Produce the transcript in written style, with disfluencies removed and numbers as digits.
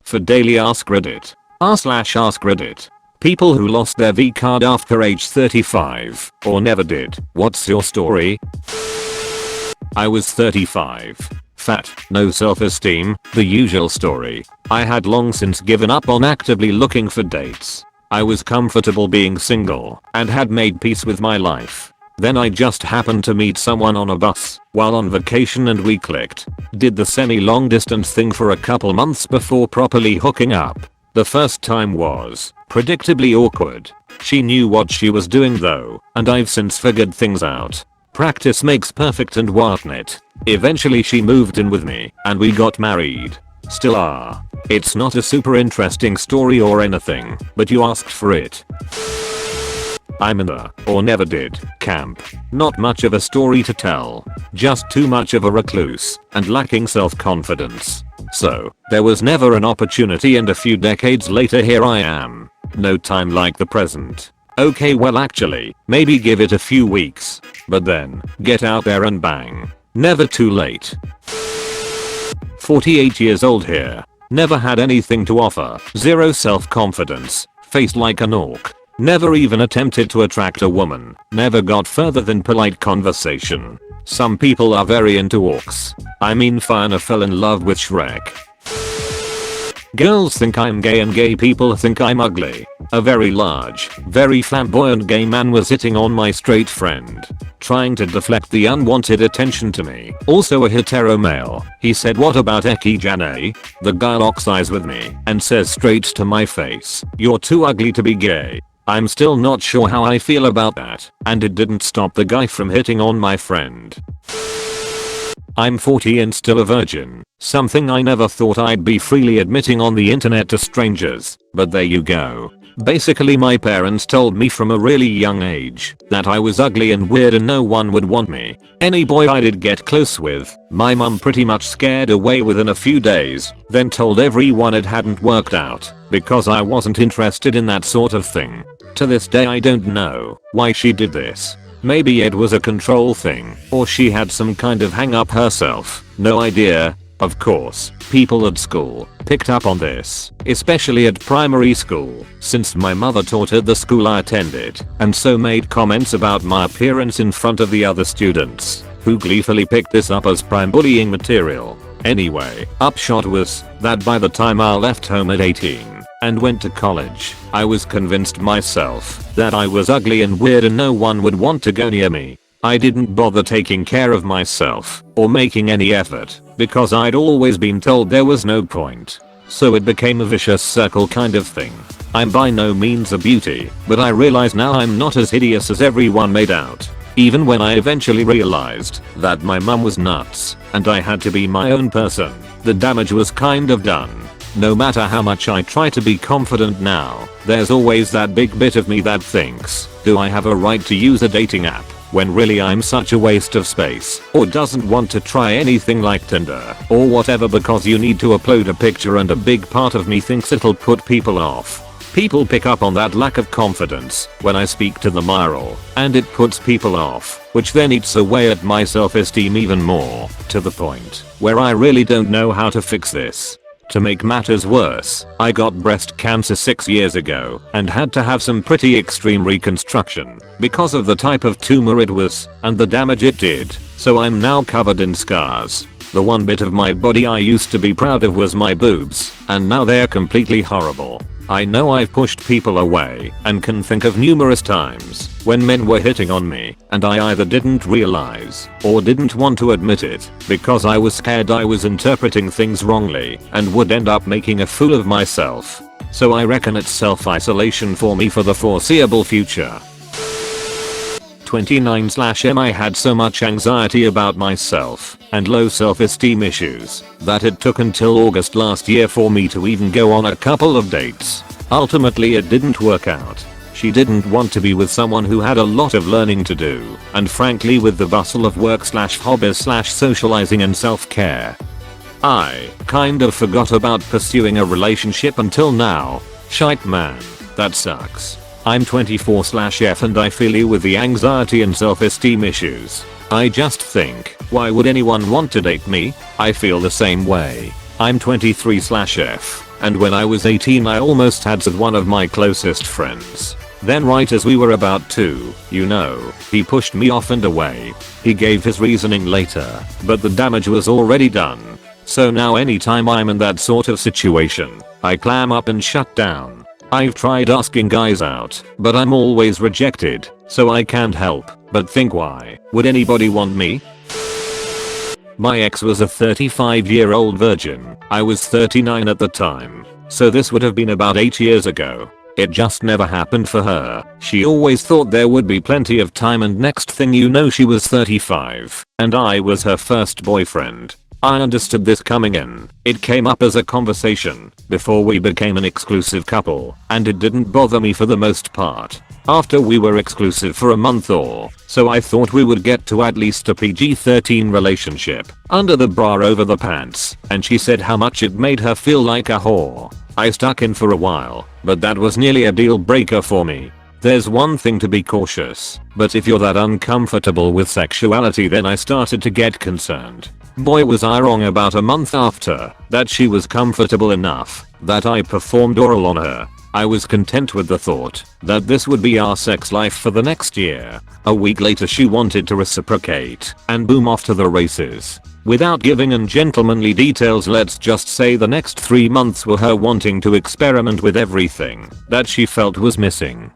for daily Ask Reddit. r/Ask Reddit. People who lost their V card after age 35 or never did. What's your story? I was 35. Fat, no self-esteem, the usual story. I had long since given up on actively looking for dates. I was comfortable being single and had made peace with my life. Then I just happened to meet someone on a bus while on vacation and we clicked. Did the semi-long distance thing for a couple months before properly hooking up. The first time was predictably awkward. She knew what she was doing though, and I've since figured things out. Practice makes perfect and whatnot. Eventually she moved in with me and we got married. Still are. It's not a super interesting story or anything, but you asked for it. I'm in the, or never did, camp. Not much of a story to tell. Just too much of a recluse and lacking self-confidence. So, there was never an opportunity and a few decades later here I am. No time like the present. Okay, well actually, maybe give it a few weeks. But then, get out there and bang. Never too late. 48 years old here. Never had anything to offer. Zero self-confidence. Faced like an orc. Never even attempted to attract a woman. Never got further than polite conversation. Some people are very into orcs. I mean Fiona fell in love with Shrek. Girls think I'm gay and gay people think I'm ugly. A very large, very flamboyant gay man was hitting on my straight friend, trying to deflect the unwanted attention to me. Also a hetero male. He said, "What about Eki Janae?" The guy locks eyes with me and says straight to my face, "You're too ugly to be gay." I'm still not sure how I feel about that, and it didn't stop the guy from hitting on my friend. I'm 40 and still a virgin, something I never thought I'd be freely admitting on the internet to strangers, but there you go. Basically my parents told me from a really young age that I was ugly and weird and no one would want me. Any boy I did get close with, my mum pretty much scared away within a few days, then told everyone it hadn't worked out because I wasn't interested in that sort of thing. To this day I don't know why she did this. Maybe it was a control thing, or she had some kind of hang up herself, no idea. Of course, people at school picked up on this, especially at primary school, since my mother taught at the school I attended, and so made comments about my appearance in front of the other students, who gleefully picked this up as prime bullying material. Anyway, upshot was that by the time I left home at 18 and went to college, I was convinced myself that I was ugly and weird and no one would want to go near me. I didn't bother taking care of myself or making any effort because I'd always been told there was no point. So it became a vicious circle kind of thing. I'm by no means a beauty, but I realize now I'm not as hideous as everyone made out. Even when I eventually realized that my mum was nuts and I had to be my own person, the damage was kind of done. No matter how much I try to be confident now, there's always that big bit of me that thinks, do I have a right to use a dating app when really I'm such a waste of space, or doesn't want to try anything like Tinder or whatever because you need to upload a picture and a big part of me thinks it'll put people off. People pick up on that lack of confidence when I speak to them IRL, and it puts people off, which then eats away at my self-esteem even more, to the point where I really don't know how to fix this. To make matters worse, I got breast cancer 6 years ago and had to have some pretty extreme reconstruction because of the type of tumor it was and the damage it did, so I'm now covered in scars. The one bit of my body I used to be proud of was my boobs, and now they're completely horrible. I know I've pushed people away and can think of numerous times when men were hitting on me and I either didn't realize or didn't want to admit it because I was scared I was interpreting things wrongly and would end up making a fool of myself. So I reckon it's self-isolation for me for the foreseeable future. 29/M I had so much anxiety about myself and low self-esteem issues that it took until August last year for me to even go on a couple of dates. Ultimately it didn't work out. She didn't want to be with someone who had a lot of learning to do, and frankly with the bustle of work/hobbies/socializing and self-care, I kind of forgot about pursuing a relationship until now. Shite man, that sucks. I'm 24/F and I feel you with the anxiety and self-esteem issues. I just think, why would anyone want to date me? I feel the same way. I'm 23/F. and when I was 18 I almost had with one of my closest friends. Then right as we were about to, he pushed me off and away. He gave his reasoning later, but the damage was already done. So now anytime I'm in that sort of situation, I clam up and shut down. I've tried asking guys out, but I'm always rejected, so I can't help but think, why would anybody want me? My ex was a 35-year-old virgin. I was 39 at the time, so this would have been about 8 years ago. It just never happened for her. She always thought there would be plenty of time, and next thing you know she was 35, and I was her first boyfriend. I understood this coming in. It came up as a conversation before we became an exclusive couple, and it didn't bother me for the most part. After we were exclusive for a month or so, I thought we would get to at least a PG-13 relationship, under the bra over the pants, and she said how much it made her feel like a whore. I stuck in for a while, but that was nearly a deal breaker for me. There's one thing to be cautious, but if you're that uncomfortable with sexuality, then I started to get concerned. Boy, was I wrong. About a month after that, she was comfortable enough that I performed oral on her. I was content with the thought that this would be our sex life for the next year. A week later she wanted to reciprocate, and boom, off to the races. Without giving ungentlemanly details, let's just say the next 3 months were her wanting to experiment with everything that she felt was missing.